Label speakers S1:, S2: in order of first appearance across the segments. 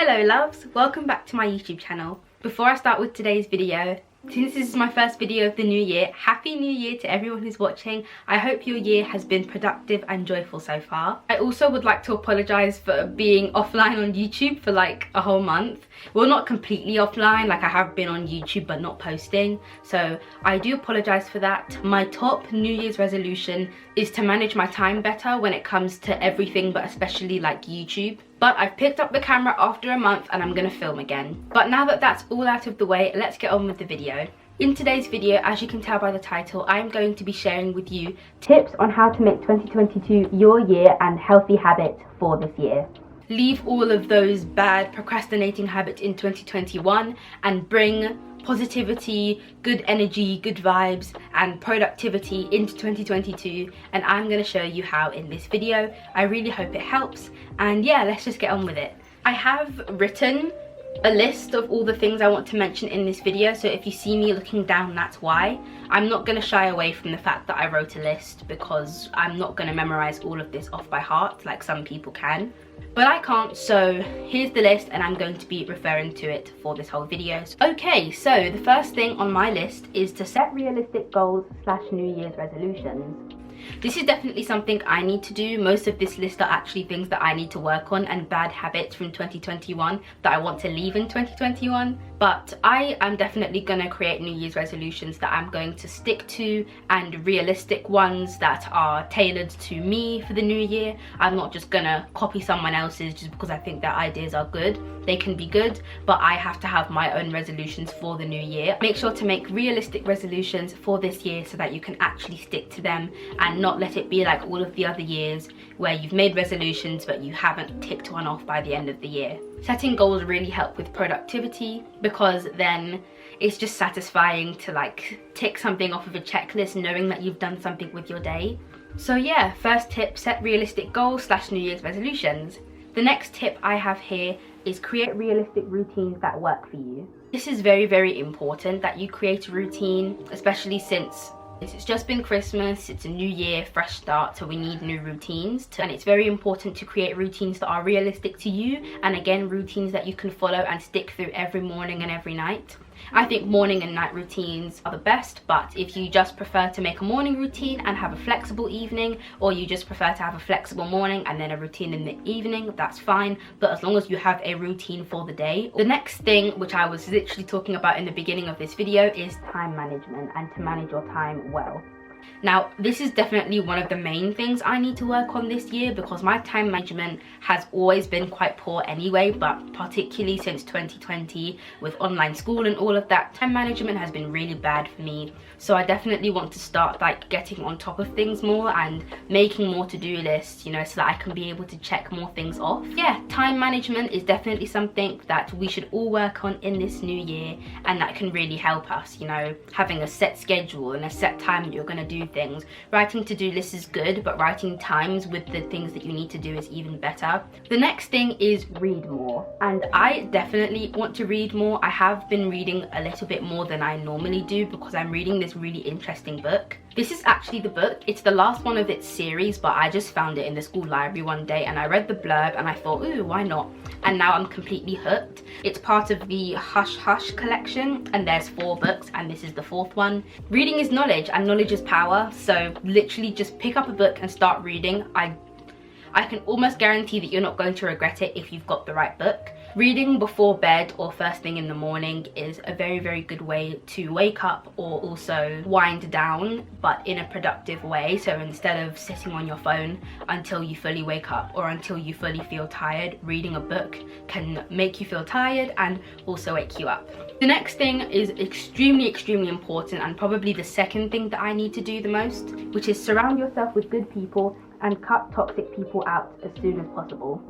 S1: Hello loves, welcome back to my YouTube channel. Before I start with today's video, since this is my first video of the new year, Happy New Year to everyone who's watching. I hope your year has been productive and joyful so far. I also would like to apologise for being offline on YouTube for like a whole month. Well, not completely offline, like I have been on YouTube but not posting. So I do apologise for that. My top New Year's resolution is to manage my time better when it comes to everything, but especially like YouTube. But I've picked up the camera after a month and I'm gonna film again. But now that that's all out of the way, let's get on with the video. In today's video, as you can tell by the title, I'm going to be sharing with you tips on how to make 2022 your year and healthy habits for this year. Leave all of those bad procrastinating habits in 2021 and bring positivity, good energy, good vibes and productivity into 2022, and I'm going to show you how in this video. I really hope it helps, and yeah, let's just get on with it. I have written a list of all the things I want to mention in this video, so if you see me looking down, that's why. I'm not going to shy away from the fact that I wrote a list, because I'm not going to memorize all of this off by heart like some people can. But I can't, so here's the list and I'm going to be referring to it for this whole video. Okay, so the first thing on my list is to set realistic goals / New Year's resolutions. This is definitely something I need to do. Most of this list are actually things that I need to work on and bad habits from 2021 that I want to leave in 2021. But I am definitely going to create New Year's resolutions that I'm going to stick to, and realistic ones that are tailored to me for the new year. I'm not just going to copy someone else's just because I think their ideas are good. They can be good, but I have to have my own resolutions for the new year. Make sure to make realistic resolutions for this year so that you can actually stick to them and not let it be like all of the other years where you've made resolutions but you haven't ticked one off by the end of the year. Setting goals really help with productivity, because then it's just satisfying to like tick something off of a checklist knowing that you've done something with your day. So yeah, first tip, set realistic goals / New Year's resolutions. The next tip I have here is create realistic routines that work for you. This is very, very important that you create a routine, especially since it's just been Christmas, it's a new year, fresh start, so we need new routines. And it's very important to create routines that are realistic to you, and again, routines that you can follow and stick through every morning and every night. I think morning and night routines are the best, but if you just prefer to make a morning routine and have a flexible evening, or you just prefer to have a flexible morning and then a routine in the evening, that's fine, but as long as you have a routine for the day. The next thing, which I was literally talking about in the beginning of this video, is time management and to manage your time well. Now, this is definitely one of the main things I need to work on this year, because my time management has always been quite poor anyway, but particularly since 2020 with online school and all of that, time management has been really bad for me. So I definitely want to start like getting on top of things more and making more to-do lists, you know, so that I can be able to check more things off. Yeah, time management is definitely something that we should all work on in this new year, and that can really help us, you know, having a set schedule and a set time that you're going to do things. Writing to-do lists is good, but writing times with the things that you need to do is even better. The next thing is read more, and I definitely want to read more. I have been reading a little bit more than I normally do because I'm reading this really interesting book. This is actually the book, it's the last one of its series, but I just found it in the school library one day and I read the blurb and I thought, ooh, why not? And now I'm completely hooked. It's part of the Hush Hush collection, and there's 4 books and this is the 4th one. Reading is knowledge and knowledge is power, so literally just pick up a book and start reading. I can almost guarantee that you're not going to regret it if you've got the right book. Reading before bed or first thing in the morning is a very, very good way to wake up or also wind down, but in a productive way. So instead of sitting on your phone until you fully wake up or until you fully feel tired, reading a book can make you feel tired and also wake you up. The next thing is extremely, extremely important, and probably the second thing that I need to do the most, which is surround yourself with good people and cut toxic people out as soon as possible.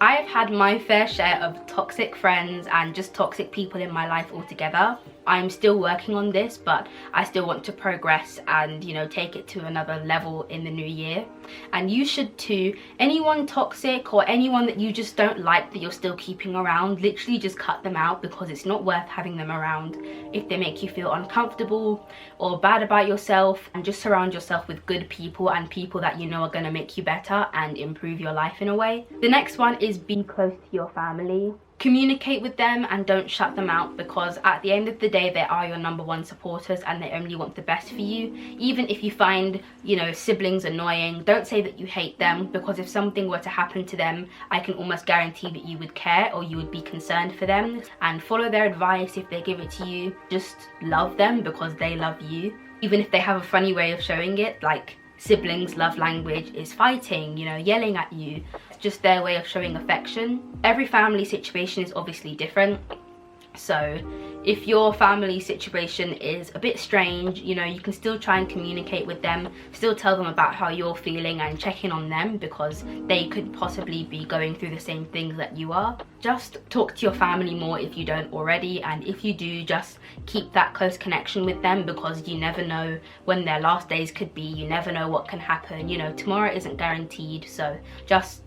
S1: I have had my fair share of toxic friends and just toxic people in my life altogether. I'm still working on this, but I still want to progress and, you know, take it to another level in the new year. And you should too. Anyone toxic or anyone that you just don't like that you're still keeping around, literally just cut them out, because it's not worth having them around if they make you feel uncomfortable or bad about yourself. And just surround yourself with good people and people that you know are going to make you better and improve your life in a way. The next one is be close to your family. Communicate with them and don't shut them out, because at the end of the day they are your #1 supporters and they only want the best for you. Even if you find, you know, siblings annoying, don't say that you hate them, because if something were to happen to them, I can almost guarantee that you would care or you would be concerned for them, and follow their advice if they give it to you. Just love them because they love you, even if they have a funny way of showing it. Like, siblings' love language is fighting, you know, yelling at you. It's just their way of showing affection. Every family situation is obviously different. So if your family situation is a bit strange, you know, you can still try and communicate with them, still tell them about how you're feeling and check in on them, because they could possibly be going through the same things that you are. Just talk to your family more if you don't already, and if you do, just keep that close connection with them, because you never know when their last days could be. You never know what can happen, you know, tomorrow isn't guaranteed. So just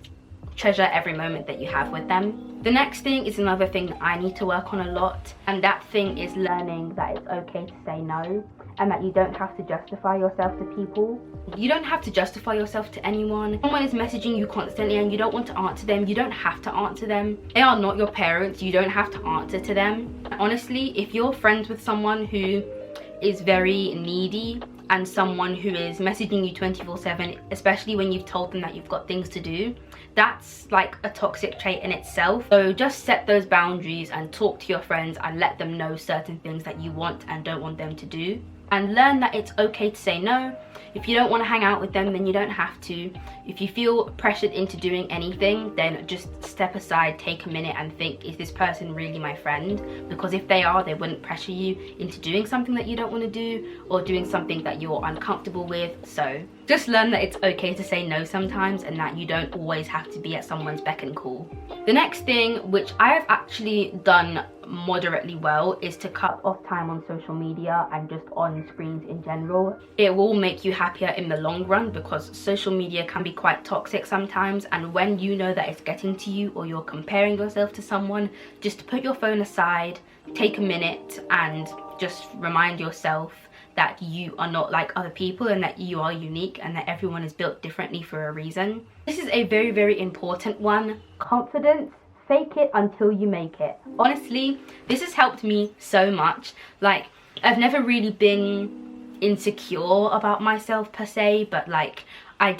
S1: treasure every moment that you have with them. The next thing is another thing that I need to work on a lot, and that thing is learning that it's okay to say no, and that you don't have to justify yourself to people. You don't have to justify yourself to anyone. If someone is messaging you constantly and you don't want to answer them, you don't have to answer them. They are not your parents, you don't have to answer to them. Honestly, if you're friends with someone who is very needy and someone who is messaging you 24/7, especially when you've told them that you've got things to do, that's like a toxic trait in itself. So just set those boundaries and talk to your friends and let them know certain things that you want and don't want them to do. And learn that it's okay to say no. If you don't want to hang out with them, then you don't have to. If you feel pressured into doing anything, then just step aside, take a minute and think, is this person really my friend? Because if they are, they wouldn't pressure you into doing something that you don't want to do or doing something that you're uncomfortable with. So just learn that it's okay to say no sometimes, and that you don't always have to be at someone's beck and call. The next thing, which I have actually done moderately well, is to cut off time on social media and just on screens in general. It will make you happier in the long run, because social media can be quite toxic sometimes, and when you know that it's getting to you or you're comparing yourself to someone, just put your phone aside, take a minute and just remind yourself that you are not like other people and that you are unique and that everyone is built differently for a reason. This is a very, very important one. Confidence. Fake it until you make it. Honestly, this has helped me so much. Like, I've never really been insecure about myself per se, but like, I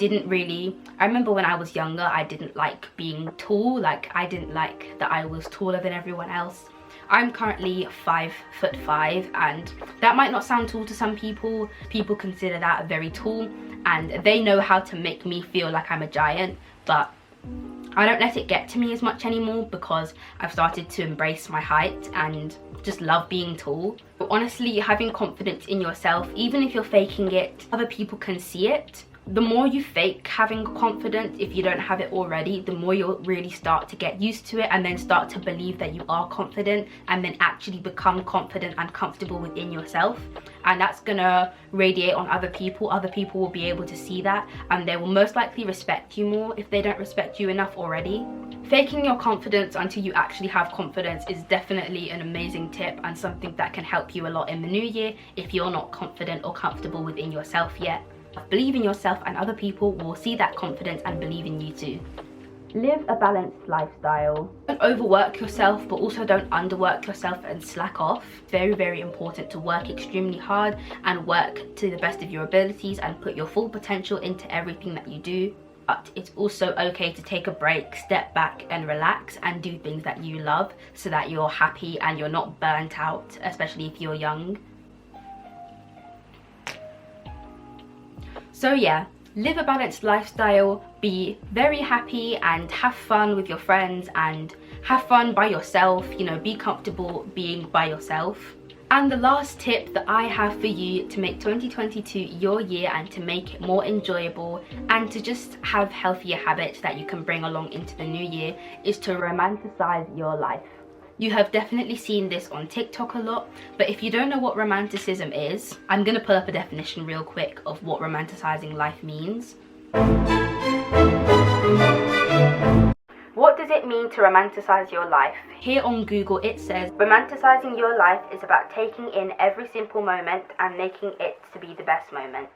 S1: remember when I was younger, I didn't like being tall. Like, I didn't like that I was taller than everyone else. I'm currently 5'5", and that might not sound tall to some people. People consider that very tall, and they know how to make me feel like I'm a giant, but I don't let it get to me as much anymore, because I've started to embrace my height and just love being tall. But honestly, having confidence in yourself, even if you're faking it, other people can see it. The more you fake having confidence, if you don't have it already, the more you'll really start to get used to it, and then start to believe that you are confident, and then actually become confident and comfortable within yourself. And that's gonna radiate on other people. Other people will be able to see that, and they will most likely respect you more if they don't respect you enough already. Faking your confidence until you actually have confidence is definitely an amazing tip, and something that can help you a lot in the new year if you're not confident or comfortable within yourself yet. Believe in yourself, and other people will see that confidence and believe in you too. Live a balanced lifestyle. Don't overwork yourself, but also don't underwork yourself and slack off. Very, very important to work extremely hard and work to the best of your abilities and put your full potential into everything that you do. But it's also okay to take a break, step back and relax and do things that you love, so that you're happy and you're not burnt out, especially if you're young. So yeah, live a balanced lifestyle, be very happy and have fun with your friends and have fun by yourself, you know, be comfortable being by yourself. And the last tip that I have for you to make 2022 your year and to make it more enjoyable and to just have healthier habits that you can bring along into the new year is to romanticize your life. You have definitely seen this on TikTok a lot, but if you don't know what romanticism is, I'm gonna pull up a definition real quick of what romanticizing life means. What does it mean to romanticize your life? Here on Google it says, romanticizing your life is about taking in every simple moment and making it to be the best moment.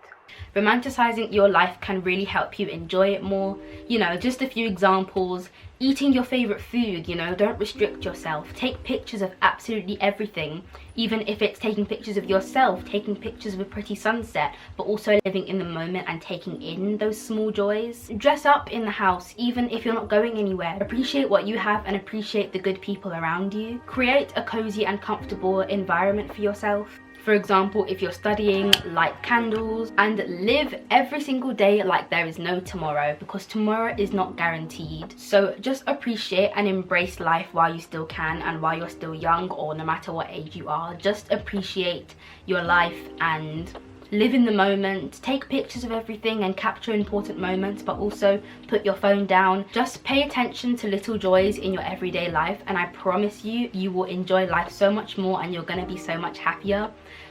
S1: Romanticizing your life can really help you enjoy it more. You know, just a few examples. Eating your favorite food, you know, don't restrict yourself. Take pictures of absolutely everything, even if it's taking pictures of yourself, taking pictures of a pretty sunset, but also living in the moment and taking in those small joys. Dress up in the house, even if you're not going anywhere. Appreciate what you have and appreciate the good people around you. Create a cozy and comfortable environment for yourself. For example, if you're studying, light candles and live every single day like there is no tomorrow, because tomorrow is not guaranteed. So just appreciate and embrace life while you still can and while you're still young, or no matter what age you are. Just appreciate your life and live in the moment. Take pictures of everything and capture important moments, but also put your phone down. Just pay attention to little joys in your everyday life, and I promise you, you will enjoy life so much more and you're gonna be so much happier.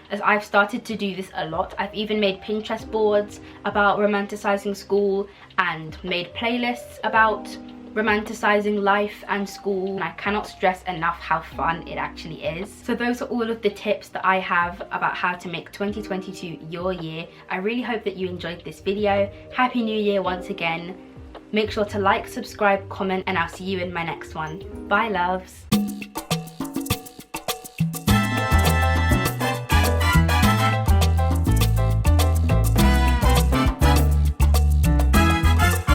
S1: As I've started to do this a lot, I've even made Pinterest boards about romanticizing school and made playlists about romanticizing life and school, and I cannot stress enough how fun it actually is. So those are all of the tips that I have about how to make 2022 your year. I really hope that you enjoyed this video. Happy New Year once again. Make sure to like, subscribe, comment, and I'll see you in my next one. Bye loves.